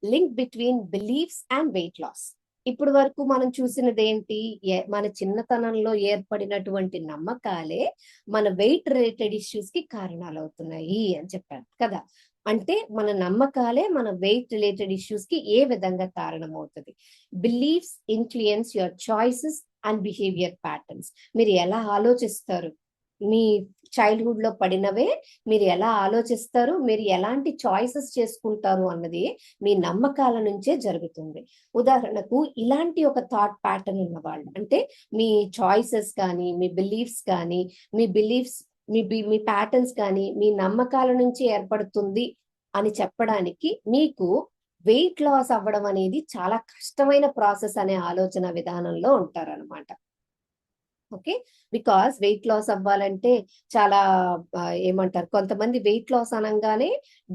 Link between beliefs and weight loss. ఇప్పుడు వరకు మనం చూసినది ఏంటి? మన చిన్నతనంలో ఏర్పడినటువంటి నమ్మకాలే మన వెయిట్ రిలేటెడ్ ఇష్యూస్ కి కారణాలు అవుతున్నాయి అని చెప్పాను కదా. అంటే మన నమ్మకాలే మన వెయిట్ రిలేటెడ్ ఇష్యూస్ కి ఏ విధంగా కారణం అవుతుంది? Beliefs influence your choices and behaviour patterns. మీరు ఎలా ఆలోచిస్తారు, మీ చైల్డ్హుడ్ లో పడినవే మీరు ఎలా ఆలోచిస్తారు, మీరు ఎలాంటి చాయిసెస్ చేసుకుంటారు అన్నది మీ నమ్మకాల నుంచే జరుగుతుంది. ఉదాహరణకు ఇలాంటి ఒక థాట్ ప్యాటర్న్ ఉన్న వాళ్ళు, అంటే మీ చాయిసెస్ కానీ మీ బిలీఫ్స్ కానీ మీ బిలీఫ్స్ మీ ప్యాటర్న్స్ కానీ మీ నమ్మకాల నుంచి ఏర్పడుతుంది అని చెప్పడానికి మీకు వెయిట్ లాస్ అవ్వడం అనేది చాలా కష్టమైన ప్రాసెస్ అనే ఆలోచన విధానంలో ఉంటారనమాట. ఓకే, బికాస్ వెయిట్ లాస్ అవ్వాలంటే చాలా ఏమంటారు, కొంతమంది వెయిట్ లాస్ అనగానే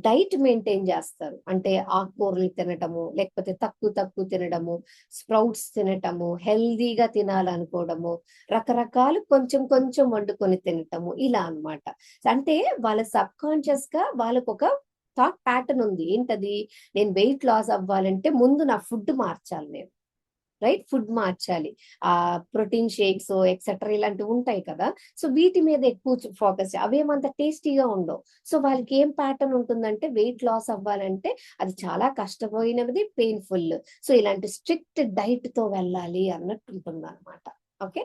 డైట్ మెయింటైన్ చేస్తారు. అంటే ఆకుకూరలు తినటము, లేకపోతే తక్కువ తక్కువ తినడము, స్ప్రౌట్స్ తినటము, హెల్దీగా తినాలనుకోవడము, రకరకాలు కొంచెం కొంచెం వండుకొని తినటము, ఇలా అన్నమాట. అంటే వాళ్ళ సబ్ కాన్షియస్ గా వాళ్ళకు ఒక థాట్ ప్యాటర్న్ ఉంది. ఏంటది? నేను వెయిట్ లాస్ అవ్వాలంటే ముందు నా ఫుడ్ మార్చాలి, నేను రైట్ ఫుడ్ మార్చాలి, ఆ ప్రోటీన్ షేక్స్ ఎక్సెట్రా ఇలాంటివి ఉంటాయి కదా. సో వీటి మీద ఎక్కువ ఫోకస్, అవేమంత టేస్టీగా ఉండవు. సో వాళ్ళకి ఏం ప్యాటర్న్ ఉంటుందంటే వెయిట్ లాస్ అవ్వాలంటే అది చాలా కష్టపోయినది, పెయిన్ఫుల్. సో ఇలాంటి స్ట్రిక్ట్ డైట్ తో వెళ్ళాలి అన్నట్టు ఉంటుంది అనమాట. ఓకే,